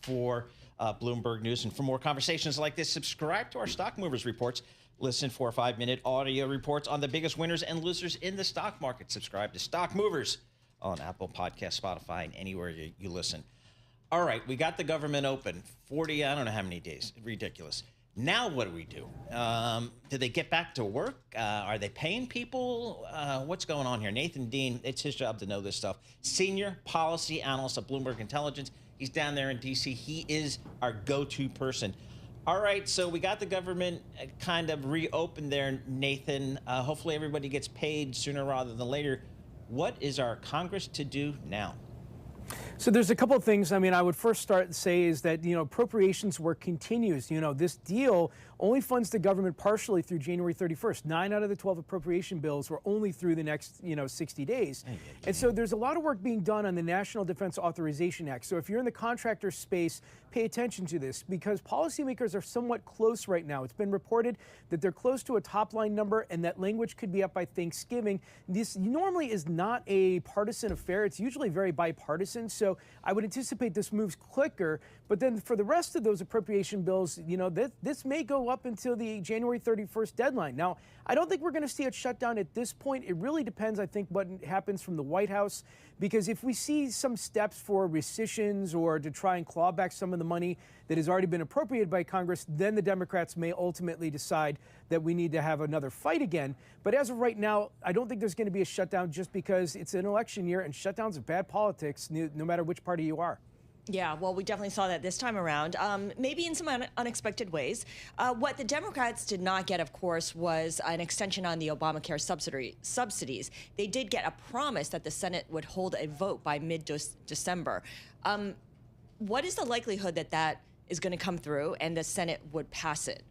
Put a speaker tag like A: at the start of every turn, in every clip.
A: for Bloomberg News. And for more conversations like this, subscribe to our Stock Movers Reports. Listen for 5-minute audio reports on the biggest winners and losers in the stock market. Subscribe to Stock Movers on Apple Podcasts, Spotify, and anywhere you listen. All right, we got the government open. 40, I don't know how many days. Ridiculous. Now what do we do? Do they get back to work? Are they paying people? What's going on here? Nathan Dean, it's his job to know this stuff. Senior policy analyst at Bloomberg Intelligence. He's down there in D.C. He is our go-to person. All right, so we got the government kind of reopened there, Nathan. Hopefully everybody gets paid sooner rather than later. What is our Congress to do now?
B: So there's a couple of things. I mean, I would first start and say is that, appropriations work continues. This deal only funds the government partially through January 31st. 9 out of the 12 appropriation bills were only through the next, 60 days. And so there's a lot of work being done on the National Defense Authorization Act. So if you're in the contractor space, pay attention to this because policymakers are somewhat close right now. It's been reported that they're close to a top line number and that language could be up by Thanksgiving. This normally is not a partisan affair. It's usually very bipartisan. So I would anticipate this moves quicker. But then for the rest of those appropriation bills, this may go up until the January 31st deadline. Now, I don't think we're going to see it shut down at this point. It really depends, I think, what happens from the White House. Because if we see some steps for rescissions or to try and claw back some of the money that has already been appropriated by Congress, then the Democrats may ultimately decide that we need to have another fight again. But as of right now, I don't think there's going to be a shutdown just because it's an election year and shutdowns are bad politics, no matter which party you are.
C: Yeah, well, we definitely saw that this time around, maybe in some unexpected ways. What the Democrats did not get, of course, was an extension on the Obamacare subsidies. They did get a promise that the Senate would hold a vote by mid-December. What is the likelihood that that is going to come through and the Senate would pass it?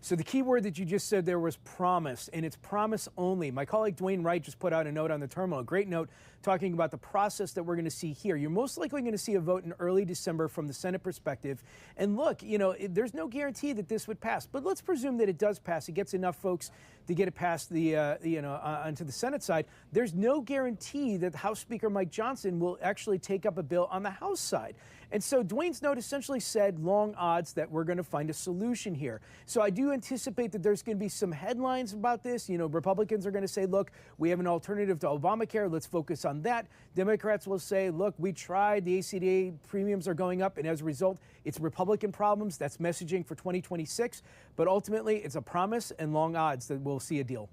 B: So the key word that you just said there was promise, and it's promise only. My colleague Dwayne Wright just put out a note on the terminal, a great note talking about the process that we're going to see here. You're most likely going to see a vote in early December from the Senate perspective. And look, there's no guarantee that this would pass, but let's presume that it does pass. It gets enough folks to get it past the, onto the Senate side. There's no guarantee that House Speaker Mike Johnson will actually take up a bill on the House side. And so Dwayne's note essentially said long odds that we're going to find a solution here. So I do anticipate that there's going to be some headlines about this. Republicans are going to say, look, we have an alternative to Obamacare. Let's focus on that. Democrats will say, look, we tried. The ACA premiums are going up. And as a result, it's Republican problems. That's messaging for 2026. But ultimately, it's a promise and long odds that we'll see a deal.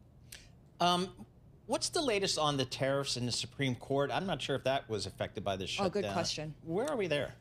A: What's the latest on the tariffs in the Supreme Court? I'm not sure if that was affected by this shutdown.
C: Oh, good question.
A: Where are we there?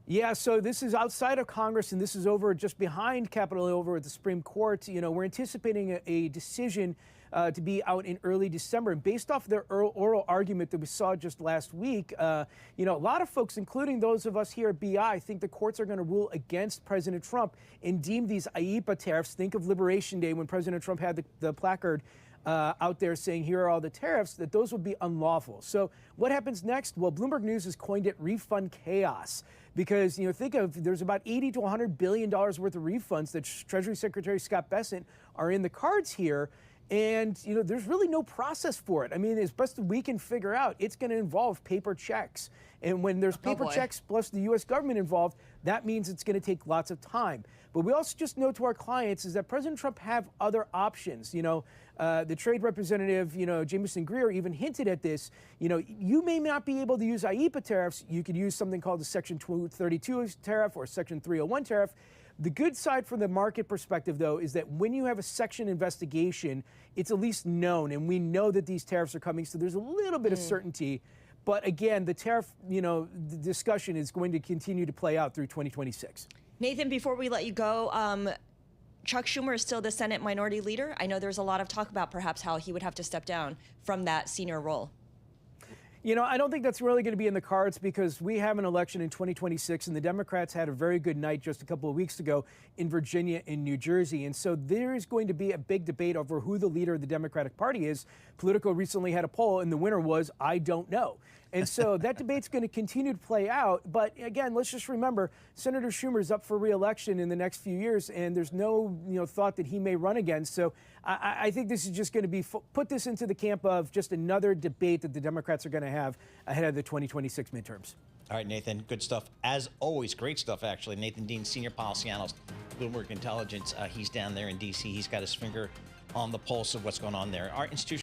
B: Yeah, so this is outside of Congress, and this is over just behind Capitol Hill over at the Supreme Court. We're anticipating a decision to be out in early December. And based off their oral argument that we saw just last week, a lot of folks, including those of us here at BI, think the courts are going to rule against President Trump and deem these IEEPA tariffs. Think of Liberation Day when President Trump had the placard out there saying, here are all the tariffs, that those would be unlawful. So what happens next? Well, Bloomberg News has coined it refund chaos. Because, think of, there's about $80 to $100 billion worth of refunds that Treasury Secretary Scott Bessent are in the cards here. And, there's really no process for it. I mean, as best we can figure out, it's going to involve paper checks. And when there's paper checks plus the U.S. government involved, that means it's going to take lots of time. But we also just know to our clients is that President Trump have other options. The trade representative, Jameson Greer even hinted at this. You may not be able to use IEEPA tariffs. You could use something called the Section 232 tariff or Section 301 tariff. The good side from the market perspective, though, is that when you have a section investigation, it's at least known, and we know that these tariffs are coming, so there's a little bit of certainty. But again, the tariff, the discussion is going to continue to play out through 2026.
C: Nathan, before we let you go, Chuck Schumer is still the Senate Minority Leader. I know there's a lot of talk about perhaps how he would have to step down from that senior role.
B: I don't think that's really going to be in the cards because we have an election in 2026, and the Democrats had a very good night just a couple of weeks ago in Virginia and New Jersey. And so there is going to be a big debate over who the leader of the Democratic Party is. Politico recently had a poll, and the winner was, I don't know. And so that debate's going to continue to play out. But again, let's just remember, Senator Schumer is up for re-election in the next few years, and there's no thought that he may run again. So I think this is just going to be put this into the camp of just another debate that the Democrats are going to have ahead of the 2026 midterms.
A: All right, Nathan, good stuff. As always, great stuff, actually. Nathan Dean, senior policy analyst, Bloomberg Intelligence. He's down there in D.C. He's got his finger on the pulse of what's going on there. Our institutional